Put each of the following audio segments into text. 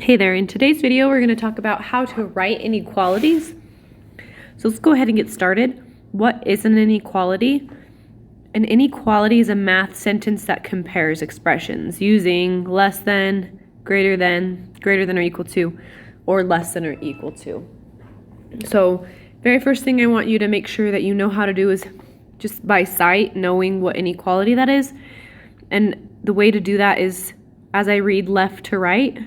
Hey there, in today's video we're going to talk about how to write inequalities. So let's go ahead and get started. What is an inequality? An inequality is a math sentence that compares expressions using less than, greater than or equal to, or less than or equal to. So very first thing I want you to make sure that you know how to do is just by sight knowing what inequality that is. And the way to do that is as I read left to right,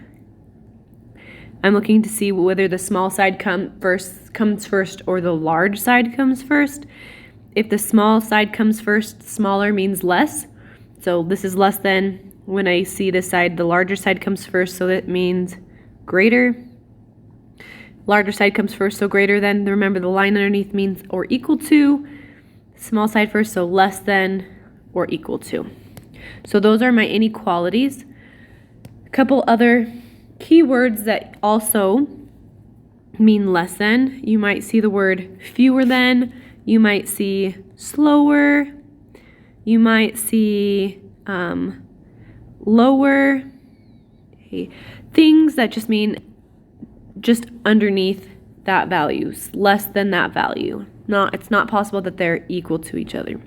I'm looking to see whether the small side comes first or the large side comes first. If the small side comes first, smaller means less. So this is less than. When I see this side, the larger side comes first, so that means greater. Larger side comes first, so greater than. Remember, the line underneath means or equal to. Small side first, so less than or equal to. So those are my inequalities. A couple other keywords that also mean less than. You might see the word fewer than. You might see slower. You might see lower. Okay. Things that just mean just underneath that value, less than that value. It's not possible that they're equal to each other.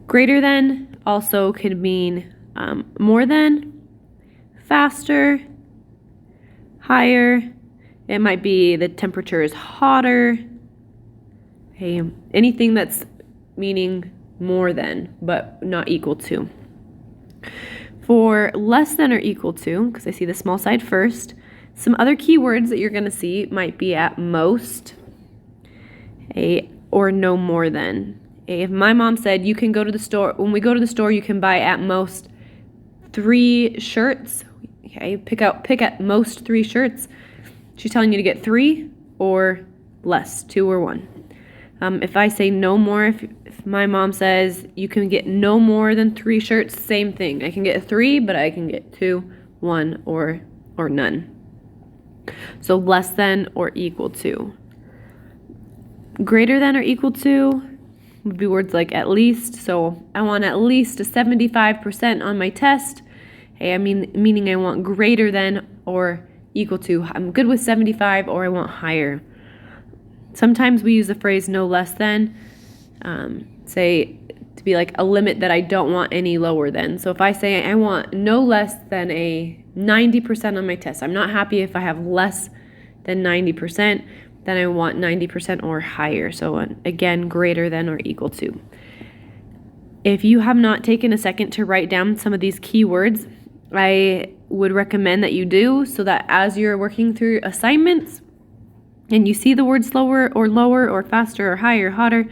Greater than also could mean more than, faster, higher. It might be the temperature is hotter. Okay, anything that's meaning more than but not equal to. For less than or equal to, because I see the small side first, some other keywords that you're going to see might be at most, or no more than. If my mom said you can go to the store, when we go to the store you can buy at most 3 shirts. Okay, pick at most 3 shirts. She's telling you to get 3 or less, 2 or 1. If I say no more, if my mom says you can get no more than 3 shirts, same thing. I can get 3, but I can get 2, 1, or none. So less than or equal to. Greater than or equal to would be words like at least. So I want at least a 75% on my test. Hey, meaning I want greater than or equal to. I'm good with 75 or I want higher. Sometimes we use the phrase no less than, say to be like a limit that I don't want any lower than. So if I say I want no less than a 90% on my test, I'm not happy if I have less than 90%, then I want 90% or higher. So again, greater than or equal to. If you have not taken a second to write down some of these keywords, I would recommend that you do, so that as you're working through assignments and you see the word slower or lower or faster or higher, hotter,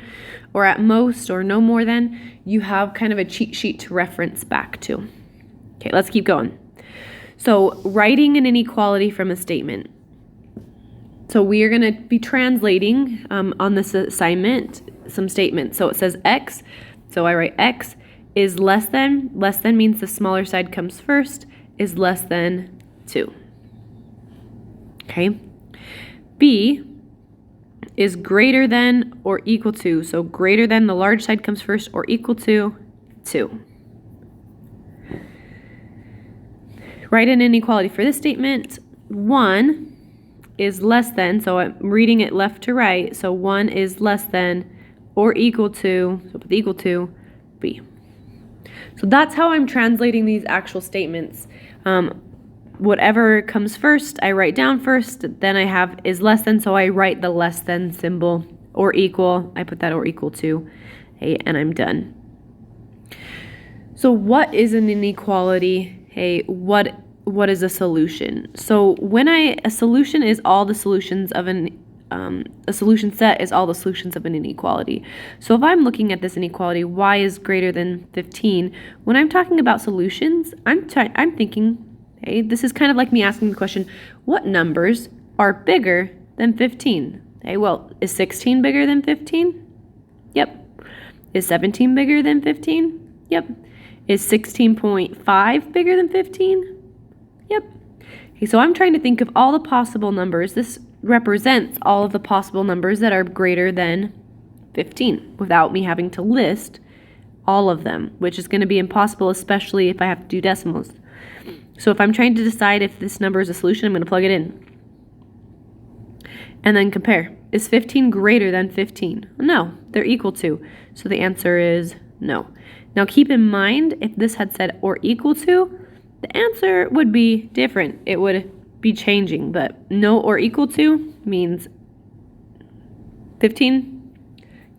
or at most or no more than, you have kind of a cheat sheet to reference back to. Okay, let's keep going. So writing an inequality from a statement. So we are going to be translating on this assignment some statements. So it says X, so I write X is less than means the smaller side comes first, is less than 2. Okay. B is greater than or equal to, so greater than, the large side comes first, or equal to 2. Write an inequality for this statement. 1 is less than, so I'm reading it left to right, so 1 is less than or equal to, so with equal to, B. So that's how I'm translating these actual statements. Whatever comes first, I write down first, then I have is less than, so I write the less than symbol, or equal, I put that or equal to, okay, and I'm done. So what is an inequality? Hey, what is a solution? So a solution is all the solutions of a solution set is all the solutions of an inequality. So if I'm looking at this inequality, y is greater than 15, when I'm talking about solutions, I'm thinking, hey, this is kind of like me asking the question, what numbers are bigger than 15? Hey, well, is 16 bigger than 15? Yep. Is 17 bigger than 15? Yep. Is 16.5 bigger than 15? Yep. Okay, so I'm trying to think of all the possible numbers. This represents all of the possible numbers that are greater than 15 without me having to list all of them, which is going to be impossible, especially if I have to do decimals. So if I'm trying to decide if this number is a solution, I'm going to plug it in. And then compare. Is 15 greater than 15? No, they're equal to. So the answer is no. Now keep in mind, if this had said or equal to, the answer would be different. It would be changing, but no or equal to means 15,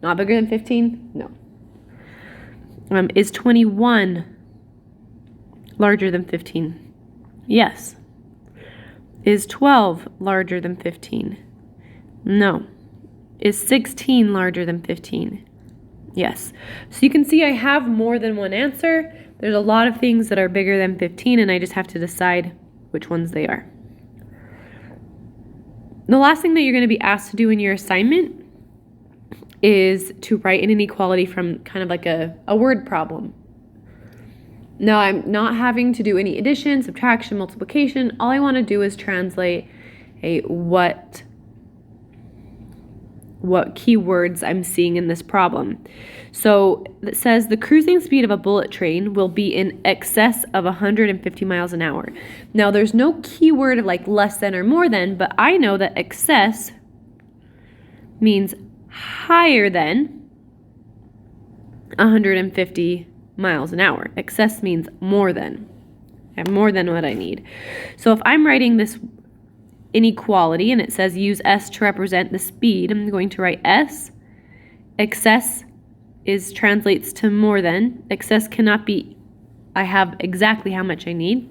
not bigger than 15, no. Is 21 larger than 15? Yes. Is 12 larger than 15? No. Is 16 larger than 15? Yes. So you can see I have more than one answer. There's a lot of things that are bigger than 15, and I just have to decide which ones they are. The last thing that you're going to be asked to do in your assignment is to write an inequality from kind of like a word problem. Now, I'm not having to do any addition, subtraction, multiplication. All I want to do is translate what keywords I'm seeing in this problem. So it says the cruising speed of a bullet train will be in excess of 150 miles an hour. Now there's no keyword of like less than or more than, but I know that excess means higher than 150 miles an hour. Excess means more than. I have more than what I need. So if I'm writing this inequality and it says use S to represent the speed, I'm going to write S. Excess translates to more than. Excess cannot be I have exactly how much I need.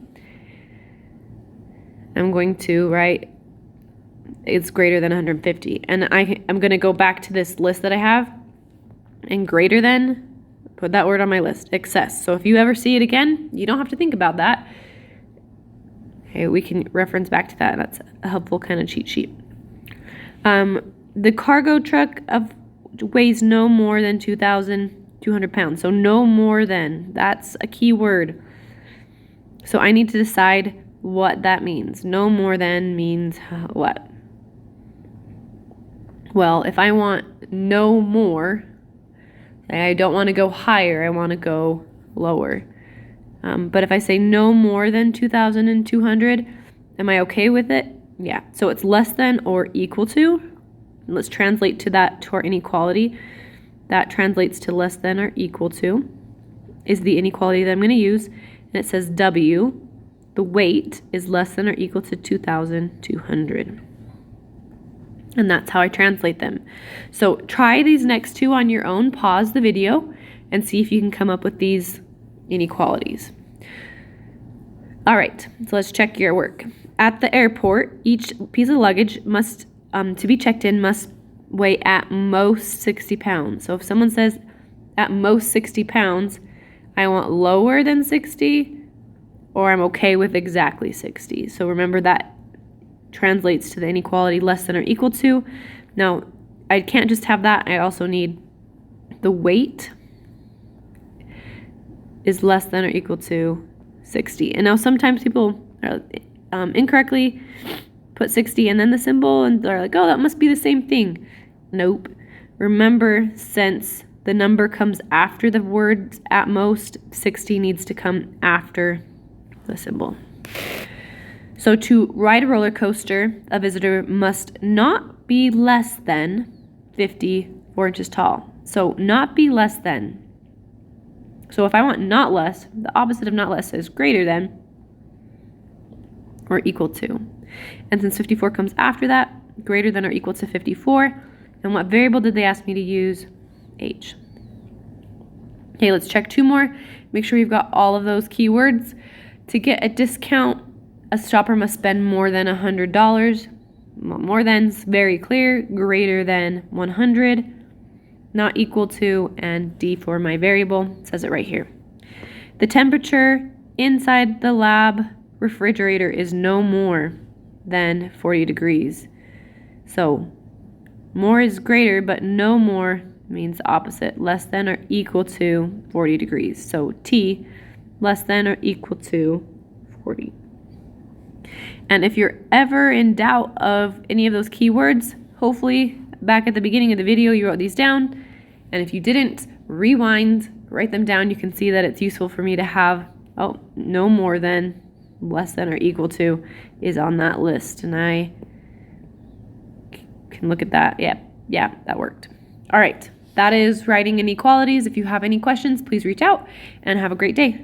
I'm going to write it's greater than 150. And I'm going to go back to this list that I have and greater than, put that word on my list, excess. So if you ever see it again, you don't have to think about that. Okay, we can reference back to that. That's a helpful kind of cheat sheet. The cargo truck weighs no more than 2,200 pounds. So no more than, that's a key word. So I need to decide what that means. No more than means what? Well, if I want no more, I don't want to go higher, I want to go lower. But if I say no more than 2,200, am I okay with it? Yeah. So it's less than or equal to. Let's translate to our inequality. That translates to less than or equal to is the inequality that I'm going to use. And it says W, the weight, is less than or equal to 2,200. And that's how I translate them. So try these next two on your own. Pause the video and see if you can come up with these inequalities. All right, so let's check your work. At the airport, each piece of luggage must, to be checked in, must weigh at most 60 pounds. So if someone says at most 60 pounds, I want lower than 60, or I'm okay with exactly 60. So remember that translates to the inequality less than or equal to. Now, I can't just have that. I also need the weight is less than or equal to 60. And now sometimes people incorrectly put 60 and then the symbol, and they're like, oh, that must be the same thing. Nope. Remember, since the number comes after the words at most, 60 needs to come after the symbol. So to ride a roller coaster, a visitor must not be less than 54 inches tall. So not be less than. So if I want not less, the opposite of not less is greater than or equal to. And since 54 comes after that, greater than or equal to 54. And what variable did they ask me to use? H. Okay, let's check two more. Make sure you've got all of those keywords. To get a discount, a shopper must spend more than $100. More than's very clear. Greater than 100. Not equal to, and D for my variable. It says it right here. The temperature inside the lab refrigerator is no more than 40 degrees. So more is greater, but no more means opposite. Less than or equal to 40 degrees. So T, less than or equal to 40. And if you're ever in doubt of any of those keywords, hopefully back at the beginning of the video you wrote these down. And if you didn't, rewind, write them down. You can see that it's useful for me to have, no more than less than or equal to is on that list. And I can look at that. Yeah, that worked. All right, that is writing inequalities. If you have any questions, please reach out and have a great day.